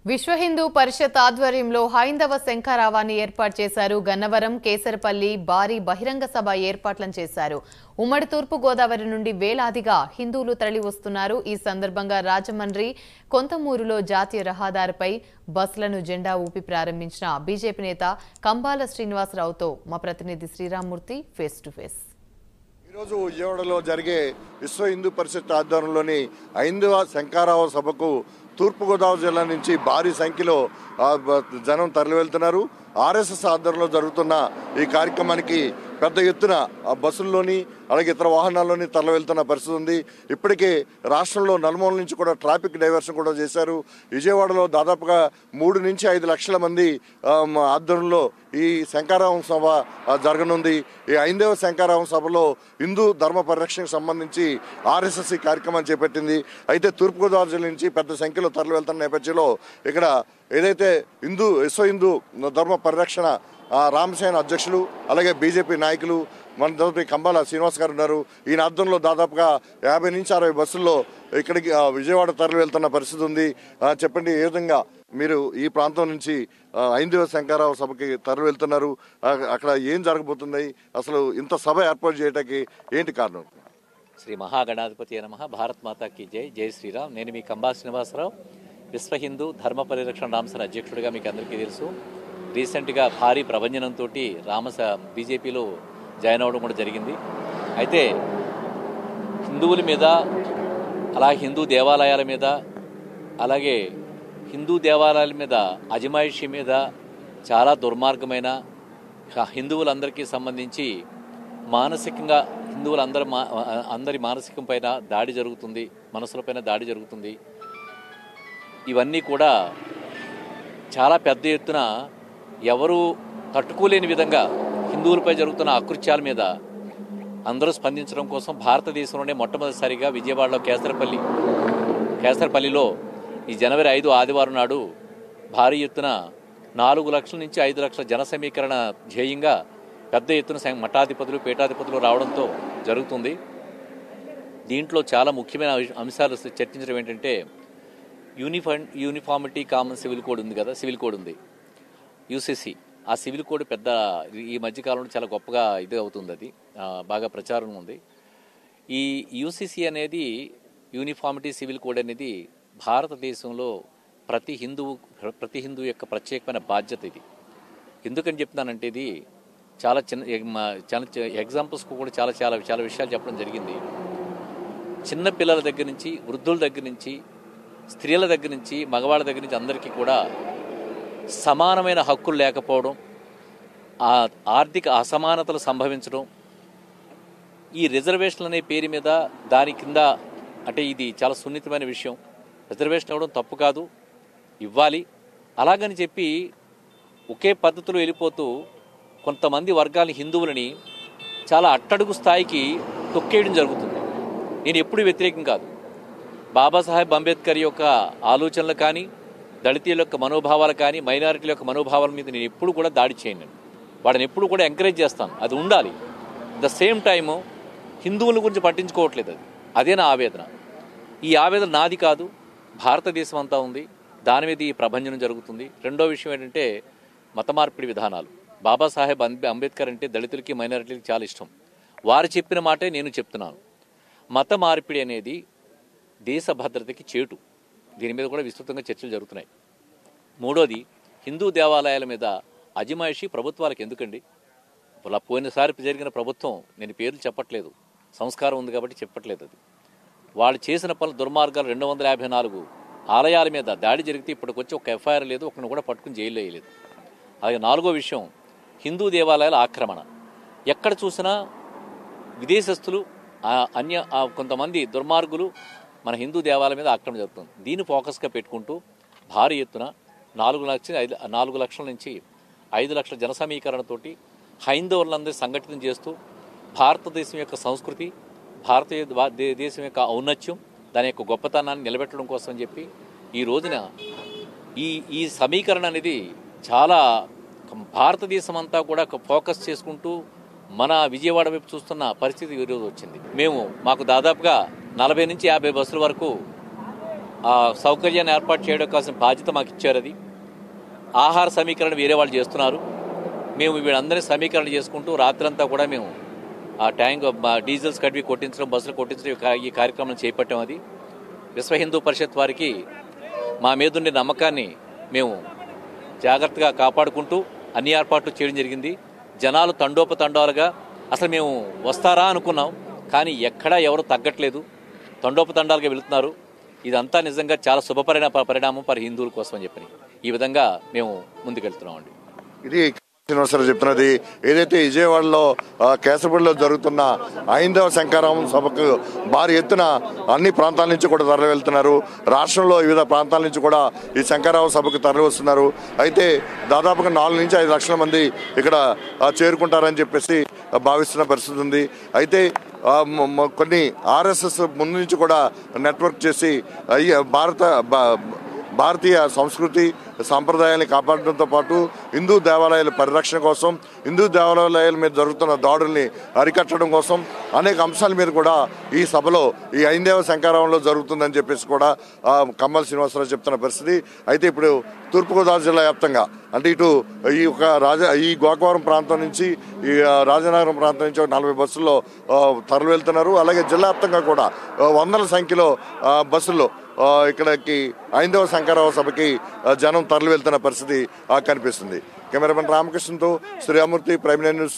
విశ్వ హిందూ పరిషత్ ఆధ్వర్యంలో హైందవ శంఖారావాన్ని ఏర్పాటు చేశారు. గన్నవరం, కేసరపల్లి భారీ బహిరంగ సభ ఏర్పాట్లను చేశారు. ఉమ్మడి తూర్పు గోదావరి నుండి వేలాదిగా హిందువులు తరలి వస్తున్నారు. ఈ సందర్భంగా రాజమండ్రి కొంతమూరులో జాతీయ రహదారిపై బస్సులను జెండా ఊపి ప్రారంభించిన బీజేపీ నేత కంబాల శ్రీనివాసరావుతో మా ప్రతినిధి శ్రీరామ్మూర్తి ఫేస్ టు ఫేస్. ఈరోజు విజయవాడలో జరిగే విశ్వ హిందూ పరిషత్ ఆధ్వర్యంలోని హైందవ శంఖారావ సభకు తూర్పుగోదావరి జిల్లా నుంచి భారీ సంఖ్యలో జనం తరలి వెళ్తున్నారు. ఆర్ఎస్ఎస్ ఆధ్వర్యంలో జరుగుతున్న ఈ కార్యక్రమానికి పెద్ద ఎత్తున బస్సుల్లోని అలాగే ఇతర వాహనాల్లోని తరలి వెళ్తున్న పరిస్థితి ఉంది. ఇప్పటికే రాష్ట్రంలో నలుమూల నుంచి కూడా ట్రాఫిక్ డైవర్షన్ కూడా చేశారు. విజయవాడలో దాదాపుగా 3 నుంచి 5 లక్షల మంది ఆధ్వర్యంలో ఈ శంఖారావం సభ జరగనుంది. ఈ హైందవ శంఖారావం సభలో హిందూ ధర్మ పరిరక్షణకు సంబంధించి ఆర్ఎస్ఎస్ ఈ కార్యక్రమాన్ని చేపట్టింది. అయితే తూర్పుగోదావరి జిల్లా నుంచి పెద్ద సంఖ్యలో తరలి వెళ్తున్న నేపథ్యంలో ఇక్కడ ఏదైతే విశ్వ హిందూ ధర్మ పరిరక్షణ రామసేన అధ్యక్షులు అలాగే బీజేపీ నాయకులు మన కంబాల శ్రీనివాస్ గారు ఉన్నారు. ఈయన ఆధ్వర్యంలో దాదాపుగా 50 నుంచి 60 బస్సుల్లో ఇక్కడికి విజయవాడ తరలి వెళ్తున్న పరిస్థితి ఉంది. చెప్పండి, ఏ విధంగా మీరు ఈ ప్రాంతం నుంచి హైందవ శంఖారావ సభకి తరలి వెళ్తున్నారు? అక్కడ ఏం జరగబోతుంది? అసలు ఇంత సభ ఏర్పాటు చేయడానికి ఏంటి కారణం? శ్రీ మహాగణాధిపతి నమః. భారత్ మాతాకి జై. జై శ్రీరామ్. నేను మీ కంబాల శ్రీనివాసరావు, విశ్వ హిందూ ధర్మ పరిరక్షణ రామసేన అధ్యక్షుడిగా మీకు అందరికీ తెలుసు. రీసెంట్గా భారీ ప్రభంజనంతో బీజేపీలో జాయిన్ అవ్వడం కూడా జరిగింది. అయితే హిందువుల మీద, అలాగే హిందూ దేవాలయాల మీద, అలాగే హిందూ దేవాలయాల మీద అజమాయిషీ మీద చాలా దుర్మార్గమైన హిందువులందరికీ సంబంధించి మానసికంగా అందరి మానసికం పైన దాడి జరుగుతుంది, మనసులపైన దాడి జరుగుతుంది. ఇవన్నీ కూడా చాలా పెద్ద ఎత్తున ఎవరు తట్టుకోలేని విధంగా హిందువులపై జరుగుతున్న అకృత్యాల మీద అందరూ స్పందించడం కోసం భారతదేశంలోనే మొట్టమొదటిసారిగా విజయవాడలో కేసరపల్లిలో ఈ జనవరి 5 ఆదివారం నాడు భారీ ఎత్తున 4 లక్షల నుంచి 5 లక్షల జన సమీకరణ ధ్యేయంగా పెద్ద ఎత్తున మఠాధిపతులు, పీఠాధిపతులు రావడంతో జరుగుతుంది. దీంట్లో చాలా ముఖ్యమైన అంశాలు చర్చించడం ఏంటంటే యూనిఫార్మిటీ కామన్ సివిల్ కోడ్ ఉంది కదా, సివిల్ కోడ్ ఉంది యూసీసీ. ఆ సివిల్ కోడ్ పెద్ద ఈ మధ్యకాలంలో చాలా గొప్పగా ఇది అవుతుంది, అది బాగా ప్రచారం ఉంది. ఈ యూసీసీ అనేది, యూనిఫార్మిటీ సివిల్ కోడ్ అనేది భారతదేశంలో ప్రతి హిందువు యొక్క ప్రత్యేకమైన బాధ్యత. ఇది ఎందుకని చెప్తున్నానంటే ఇది చాలా ఎగ్జాంపుల్స్ కూడా చాలా విషయాలు చెప్పడం జరిగింది. చిన్న పిల్లల దగ్గర నుంచి, వృద్ధుల దగ్గర నుంచి, స్త్రీల దగ్గర నుంచి, మగవాళ్ళ దగ్గర నుంచి అందరికీ కూడా సమానమైన హక్కులు లేకపోవడం, ఆర్థిక అసమానతలు సంభవించడం, ఈ రిజర్వేషన్లు అనే పేరు మీద దాని కింద, అంటే ఇది చాలా సున్నితమైన విషయం. రిజర్వేషన్ ఇవ్వడం తప్పు కాదు, ఇవ్వాలి. అలాగని చెప్పి ఒకే పద్ధతిలో వెళ్ళిపోతూ కొంతమంది వర్గాల హిందువులని చాలా అట్టడుగు స్థాయికి తొక్కేయడం జరుగుతుంది. నేను ఎప్పుడూ వ్యతిరేకం కాదు. బాబాసాహెబ్ అంబేద్కర్ యొక్క ఆలోచనలు కానీ, దళితుల యొక్క మనోభావాలు కానీ, మైనారిటీల యొక్క మనోభావాల మీద నేను ఎప్పుడు కూడా దాడి చేయను. వాడిని ఎప్పుడు కూడా ఎంకరేజ్ చేస్తాను, అది ఉండాలి. ద సేమ్ టైము హిందువుల గురించి పట్టించుకోవట్లేదు. అదే నా ఆవేదన. ఈ ఆవేదన నాది కాదు, భారతదేశం అంతా ఉంది. దాని మీద ఈ ప్రభంజనం జరుగుతుంది. రెండో విషయం ఏంటంటే మత మార్పిడి విధానాలు. బాబాసాహెబ్ అంబేద్కర్ అంటే దళితులకి, మైనారిటీలకి చాలా ఇష్టం. వారు చెప్పిన మాటే నేను చెప్తున్నాను. మత మార్పిడి అనేది దేశ భద్రతకి చేటు. దీని మీద కూడా విస్తృతంగా చర్చలు జరుగుతున్నాయి. మూడోది, హిందూ దేవాలయాల మీద అజమాయిషీ ప్రభుత్వాలకు ఎందుకండి? ఇలా పోయినసారి జరిగిన ప్రభుత్వం, నేను పేర్లు చెప్పట్లేదు, సంస్కారం ఉంది కాబట్టి చెప్పట్లేదు. అది వాళ్ళు చేసిన పనులు దుర్మార్గాలు. 254 ఆలయాల మీద దాడి జరిగితే ఇప్పటికొచ్చి ఒక ఎఫ్ఐఆర్ లేదు, ఒకరిని కూడా పట్టుకుని జైల్లో వేయలేదు. అలాగే నాలుగో విషయం, హిందూ దేవాలయాల ఆక్రమణ. ఎక్కడ చూసినా విదేశస్తులు, కొంతమంది దుర్మార్గులు మన హిందూ దేవాలయం మీద ఆక్రమణ జరుగుతుంది. దీన్ని ఫోకస్గా పెట్టుకుంటూ భారీ ఎత్తున 4 లక్షల నుంచి 5 లక్షల జన సమీకరణతోటి హైందవులందరూ సంఘటితం చేస్తూ భారతదేశం యొక్క సంస్కృతి, భారతీయ దేశం యొక్క ఔన్నత్యం, దాని యొక్క గొప్పతనాన్ని నిలబెట్టడం కోసం అని చెప్పి ఈ రోజున ఈ సమీకరణ అనేది చాలా భారతదేశం అంతా కూడా ఫోకస్ చేసుకుంటూ మన విజయవాడ వైపు చూస్తున్న పరిస్థితి ఈరోజు వచ్చింది. మాకు దాదాపుగా 40 నుంచి 50 బస్సుల వరకు ఆ సౌకర్యాన్ని ఏర్పాటు చేయడం కోసం బాధ్యత మాకు ఇచ్చారు. అది ఆహార సమీకరణ వేరే వాళ్ళు చేస్తున్నారు. మేము వీళ్ళందరినీ సమీకరణ చేసుకుంటూ రాత్రంతా కూడా మేము ఆ ట్యాంక్ డీజిల్స్ కడివి కొట్టించడం, బస్సులు కొట్టించడం ఈ కార్యక్రమం చేపట్టాం. అది విశ్వ హిందూ పరిషత్ వారికి మా మీదుండే నమ్మకాన్ని మేము జాగ్రత్తగా కాపాడుకుంటూ అన్ని ఏర్పాట్లు చేయడం జరిగింది. జనాలు తండోపతండాలుగా అసలు మేము వస్తారా అనుకున్నాం, కానీ ఎక్కడా ఎవరు తగ్గట్లేదు, తండోపతండాలుగా వెళుతున్నారు. ఇదంతా నిజంగా చాలా పరిణామం పరి హిందువుల కోసం అని చెప్పని ఈ విధంగా మేము ముందుకెళ్తున్నామండి. ఇది శ్రీనివాసరావు చెప్తున్నది. ఏదైతే విజయవాడలో కేసరపల్లిలో జరుగుతున్న హైందవ శంకరావం సభకు భారీ ఎత్తున అన్ని ప్రాంతాల నుంచి కూడా తరలి వెళ్తున్నారు. రాష్ట్రంలో వివిధ ప్రాంతాల నుంచి కూడా ఈ శంకరావం సభకు తరలి వస్తున్నారు. అయితే దాదాపుగా 4 నుంచి 5 లక్షల మంది ఇక్కడ చేరుకుంటారని చెప్పేసి భావిస్తున్న పరిస్థితి ఉంది. అయితే కొన్ని ఆర్ఎస్ఎస్ ముందు నుంచి కూడా నెట్వర్క్ చేసి భారతీయ సంస్కృతి సాంప్రదాయాన్ని కాపాడడంతో పాటు హిందూ దేవాలయాల పరిరక్షణ కోసం, హిందూ దేవాలయాల మీద జరుగుతున్న దాడుల్ని అరికట్టడం కోసం అనేక అంశాల మీద కూడా ఈ సభలో ఈ హైందవ శంకరావంలో జరుగుతుందని చెప్పేసి కూడా కమ్మల శ్రీనివాసరావు చెప్తున్న పరిస్థితి. అయితే ఇప్పుడు తూర్పుగోదావరి జిల్లా వ్యాప్తంగా అంటే ఇటు ఈ గోకవరం ప్రాంతం నుంచి ఈ రాజనగరం ప్రాంతం నుంచి 40 బస్సుల్లో తరలి వెళ్తున్నారు. అలాగే జిల్లా వ్యాప్తంగా కూడా వందల సంఖ్యలో బస్సుల్లో ఇక్కడికి హైందవ శంకరావ సభకి జనం తరలి వెళ్తున్న పరిస్థితి కనిపిస్తుంది. కెమెరామెన్ రామకృష్ణతో శ్రీరామూర్తి, ప్రైమ్ న్యూస్.